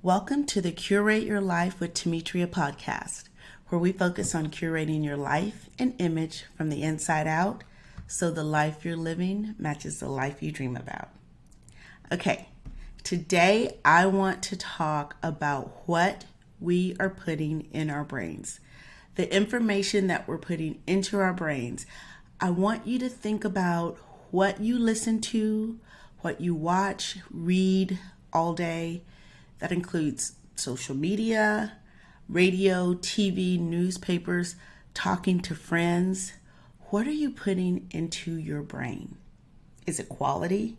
Welcome to the Curate Your Life with Demetria podcast, where we focus on curating your life and image from the inside out so the life you're living matches the life you dream about. Okay, today I want to talk about what we are putting in our brains, the information that we're putting into our brains. I want you to think about what you listen to, what you watch, read all day. That includes social media, radio, TV, newspapers, talking to friends. What are you putting into your brain? Is it quality?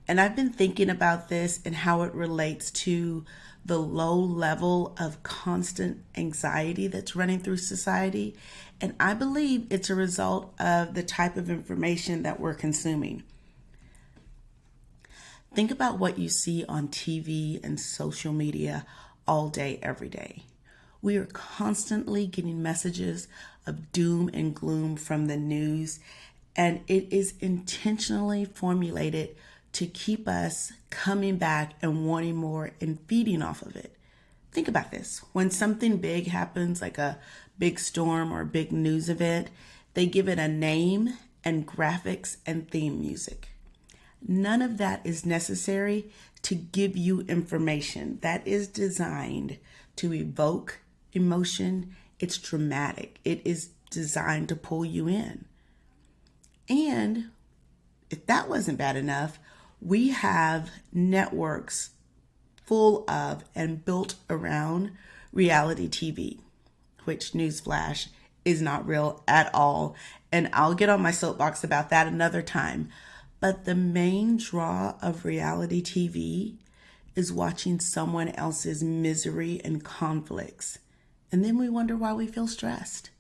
And I've been thinking about this and how it relates to the low level of constant anxiety that's running through society. And I believe it's a result of the type of information that we're consuming. Think about what you see on TV and social media all day, every day. We are constantly getting messages of doom and gloom from the news, and it is intentionally formulated to keep us coming back and wanting more and feeding off of it. Think about this. When something big happens, like a big storm or a big news event, they give it a name and graphics and theme music. None of that is necessary to give you information. That is designed to evoke emotion. It's dramatic. It is designed to pull you in. And if that wasn't bad enough, we have networks full of and built around reality TV, which, newsflash, is not real at all. And I'll get on my soapbox about that another time. But the main draw of reality TV is watching someone else's misery and conflicts. And then we wonder why we feel stressed.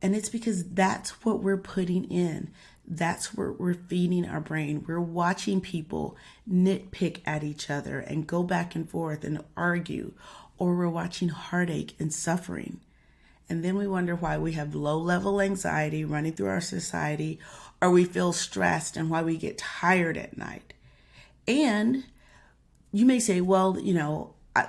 And it's because that's what we're putting in. That's what we're feeding our brain. We're watching people nitpick at each other and go back and forth and argue. Or we're watching heartache and suffering. And then we wonder why we have low-level anxiety running through our society, or we feel stressed and why we get tired at night. And you may say, well,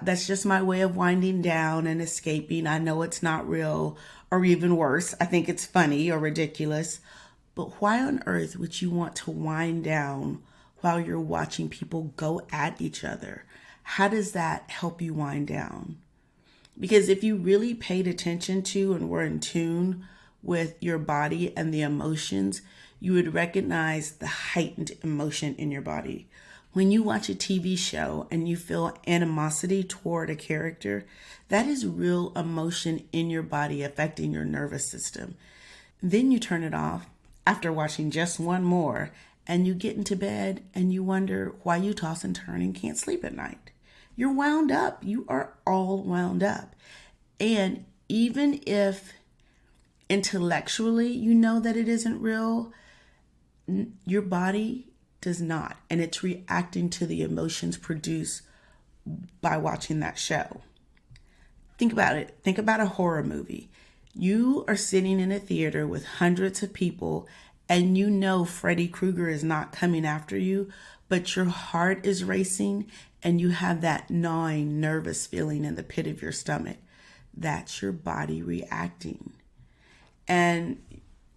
that's just my way of winding down and escaping. I know it's not real, or even worse, I think it's funny or ridiculous. But why on earth would you want to wind down while you're watching people go at each other? How does that help you wind down? Because if you really paid attention to and were in tune with your body and the emotions, you would recognize the heightened emotion in your body. When you watch a TV show and you feel animosity toward a character, that is real emotion in your body affecting your nervous system. Then you turn it off after watching just one more, and you get into bed and you wonder why you toss and turn and can't sleep at night. You're wound up. You are all wound up. And even if intellectually you know that it isn't real, your body does not. And it's reacting to the emotions produced by watching that show. Think about it. Think about a horror movie. You are sitting in a theater with hundreds of people and you know Freddy Krueger is not coming after you, but your heart is racing and you have that gnawing, nervous feeling in the pit of your stomach. That's your body reacting. And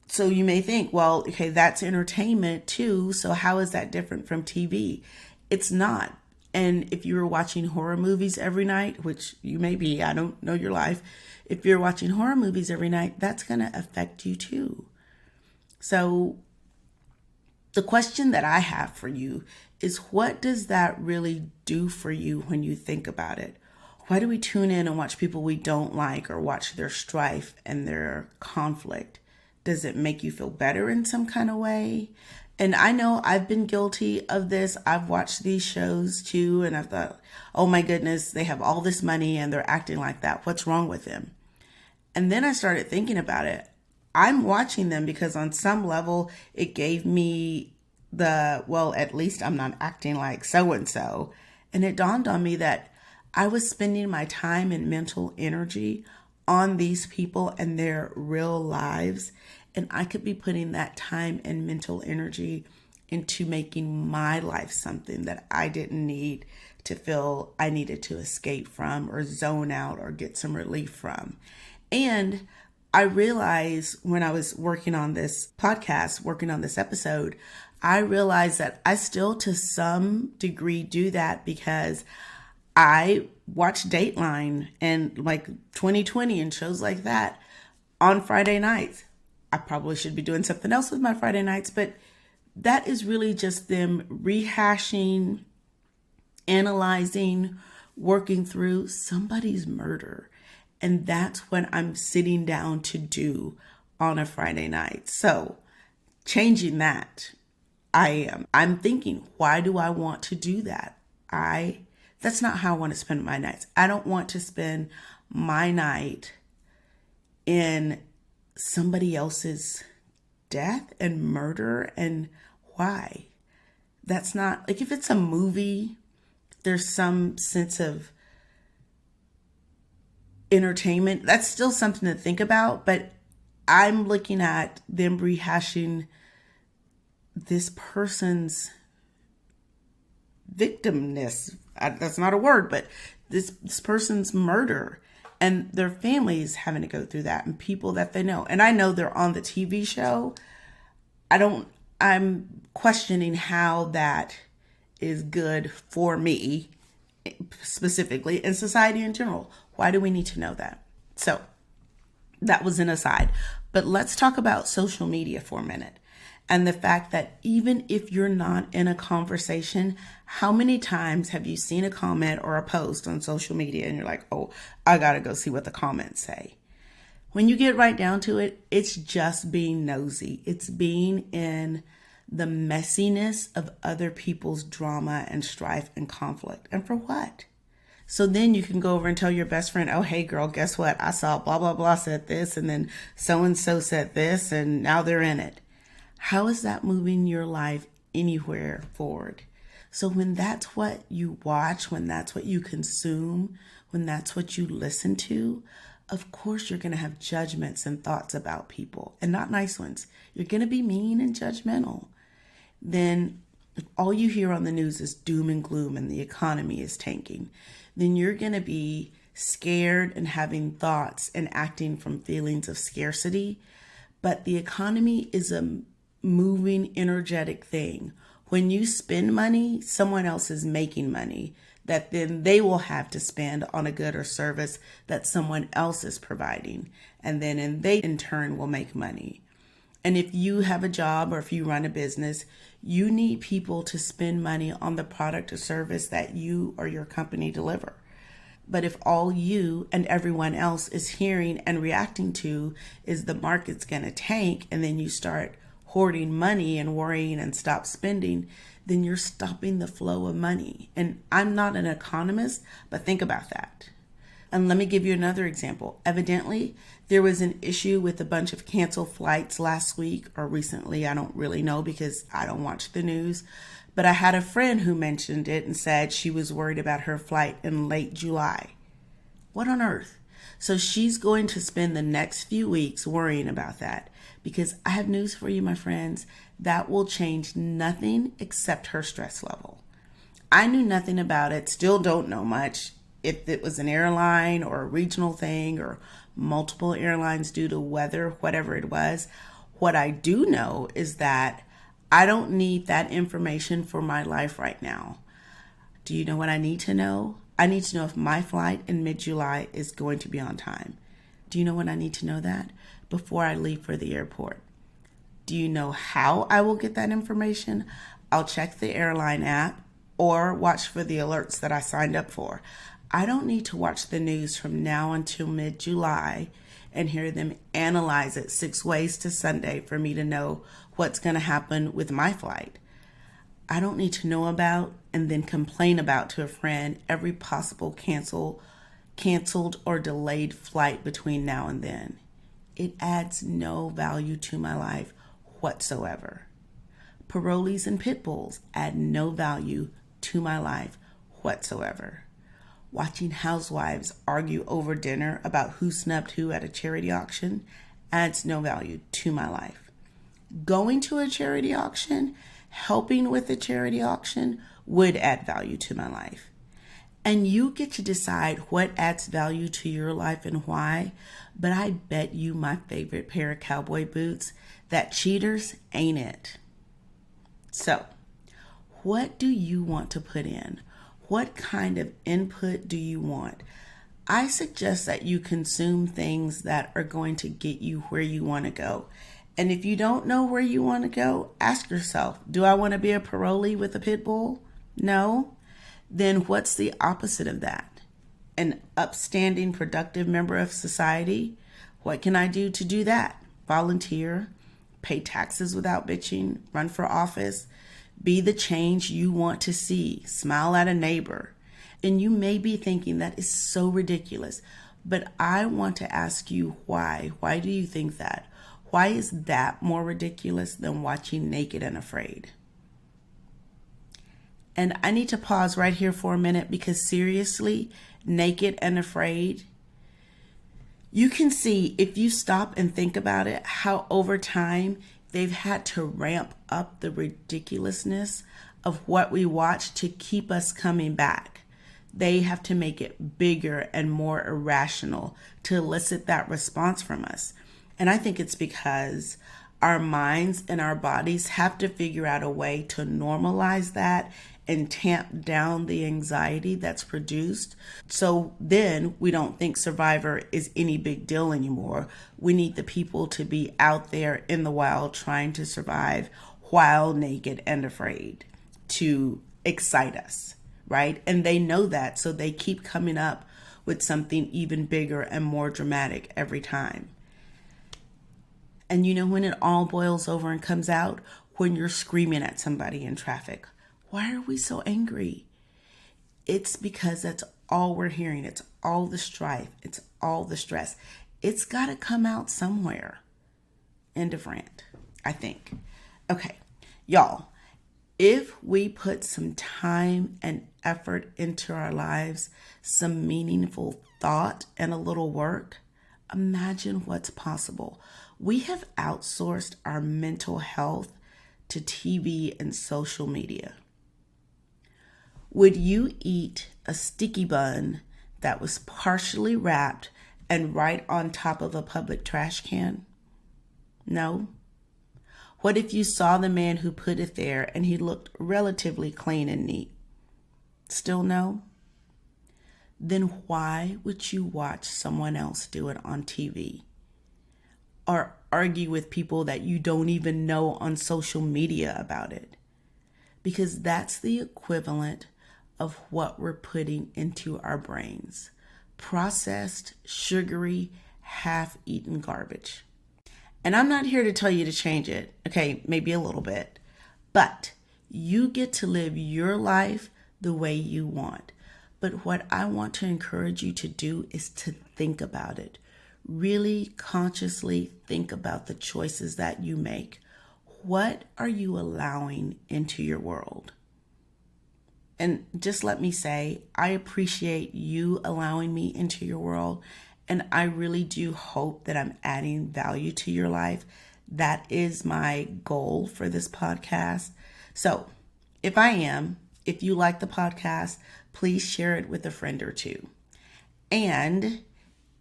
so you may think, well, okay, that's entertainment too. So how is that different from TV? It's not. And if you were watching horror movies every night, which you may be, I don't know your life. If you're watching horror movies every night, that's going to affect you too. So the question that I have for you is, what does that really do for you when you think about it? Why do we tune in and watch people we don't like or watch their strife and their conflict? Does it make you feel better in some kind of way? And I know I've been guilty of this. I've watched these shows too, and I've thought, oh my goodness, they have all this money and they're acting like that. What's wrong with them? And then I started thinking about it. I'm watching them because on some level it gave me at least I'm not acting like so-and-so. And it dawned on me that I was spending my time and mental energy on these people and their real lives. And I could be putting that time and mental energy into making my life something that I didn't need to feel I needed to escape from or zone out or get some relief from. And I realized when I was working on this podcast, working on this episode, I realized that I still to some degree do that because I watch Dateline and like 2020 and shows like that on Friday nights. I probably should be doing something else with my Friday nights, but that is really just them rehashing, analyzing, working through somebody's murder. And that's what I'm sitting down to do on a Friday night. So changing that, I'm thinking, why do I want to do that? That's not how I want to spend my nights. I don't want to spend my night in somebody else's death and murder. And why? That's not like, if it's a movie, there's some sense of entertainment. That's still something to think about, but I'm looking at them rehashing this person's victimness. That's not a word, but this person's murder, and their families having to go through that, and people that they know. And I know they're on the TV show. I'm questioning how that is good for me specifically and society in general. Why do we need to know that? So that was an aside. But let's talk about social media for a minute. And the fact that even if you're not in a conversation, how many times have you seen a comment or a post on social media and you're like, oh, I gotta go see what the comments say? When you get right down to it, it's just being nosy. It's being in the messiness of other people's drama and strife and conflict. And for what? So then you can go over and tell your best friend, oh, hey, girl, guess what? I saw blah, blah, blah said this, and then so-and-so said this, and now they're in it. How is that moving your life anywhere forward? So when that's what you watch, when that's what you consume, when that's what you listen to, of course you're going to have judgments and thoughts about people, and not nice ones. You're going to be mean and judgmental. Then if all you hear on the news is doom and gloom and the economy is tanking, then you're going to be scared and having thoughts and acting from feelings of scarcity. But the economy is a moving, energetic thing. When you spend money, someone else is making money that then they will have to spend on a good or service that someone else is providing. And then they in turn will make money. And if you have a job or if you run a business, you need people to spend money on the product or service that you or your company deliver. But if all you and everyone else is hearing and reacting to is the market's going to tank, and then you start hoarding money and worrying and stop spending, then you're stopping the flow of money. And I'm not an economist, but think about that. And let me give you another example. Evidently, there was an issue with a bunch of canceled flights last week or recently. I don't really know because I don't watch the news. But I had a friend who mentioned it and said she was worried about her flight in late July. What on earth? So she's going to spend the next few weeks worrying about that, because I have news for you, my friends. That will change nothing except her stress level. I knew nothing about it, still don't know much. If it was an airline or a regional thing or multiple airlines due to weather, whatever it was. What I do know is that I don't need that information for my life right now. Do you know what I need to know? I need to know if my flight in mid-July is going to be on time. Do you know when I need to know that? Before I leave for the airport. Do you know how I will get that information? I'll check the airline app or watch for the alerts that I signed up for. I don't need to watch the news from now until mid-July and hear them analyze it 6 ways to Sunday for me to know what's going to happen with my flight. I don't need to know about and then complain about to a friend every possible canceled or delayed flight between now and then. It adds no value to my life whatsoever. Parolees and pit bulls add no value to my life whatsoever. Watching housewives argue over dinner about who snubbed who at a charity auction adds no value to my life. Going to a charity auction, helping with a charity auction would add value to my life. And you get to decide what adds value to your life and why. But I bet you my favorite pair of cowboy boots, that cheaters ain't it. So, what do you want to put in? What kind of input do you want? I suggest that you consume things that are going to get you where you want to go. And if you don't know where you want to go, ask yourself, do I want to be a parolee with a pit bull? No? Then what's the opposite of that? An upstanding, productive member of society? What can I do to do that? Volunteer, pay taxes without bitching, run for office, be the change you want to see, smile at a neighbor. And you may be thinking that is so ridiculous, but I want to ask you why. Why do you think that? Why is that more ridiculous than watching Naked and Afraid? And I need to pause right here for a minute because seriously, Naked and Afraid, you can see if you stop and think about it, how over time they've had to ramp up the ridiculousness of what we watch to keep us coming back. They have to make it bigger and more irrational to elicit that response from us. And I think it's because our minds and our bodies have to figure out a way to normalize that and tamp down the anxiety that's produced. So then we don't think Survivor is any big deal anymore. We need the people to be out there in the wild trying to survive while naked and afraid to excite us, right? And they know that, so they keep coming up with something even bigger and more dramatic every time. And you know when it all boils over and comes out? When you're screaming at somebody in traffic. Why are we so angry? It's because that's all we're hearing. It's all the strife. It's all the stress. It's got to come out somewhere. End of rant, I think. Okay, y'all, if we put some time and effort into our lives, some meaningful thought and a little work, imagine what's possible. We have outsourced our mental health to TV and social media. Would you eat a sticky bun that was partially wrapped and right on top of a public trash can? No. What if you saw the man who put it there and he looked relatively clean and neat? Still no? Then why would you watch someone else do it on TV? Or argue with people that you don't even know on social media about it? Because that's the equivalent of what we're putting into our brains. Processed, sugary, half-eaten garbage. And I'm not here to tell you to change it. Okay, maybe a little bit. But you get to live your life the way you want. But what I want to encourage you to do is to think about it. Really consciously think about the choices that you make. What are you allowing into your world? And just let me say, I appreciate you allowing me into your world. And I really do hope that I'm adding value to your life. That is my goal for this podcast. So if I am, if you like the podcast, please share it with a friend or two. And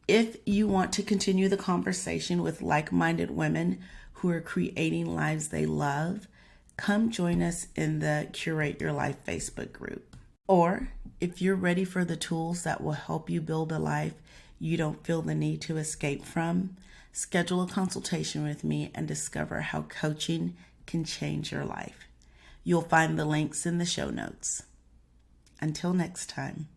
if you want to continue the conversation with like-minded women who are creating lives they love, come join us in the Curate Your Life Facebook group. Or if you're ready for the tools that will help you build a life you don't feel the need to escape from, schedule a consultation with me and discover how coaching can change your life. You'll find the links in the show notes. Until next time.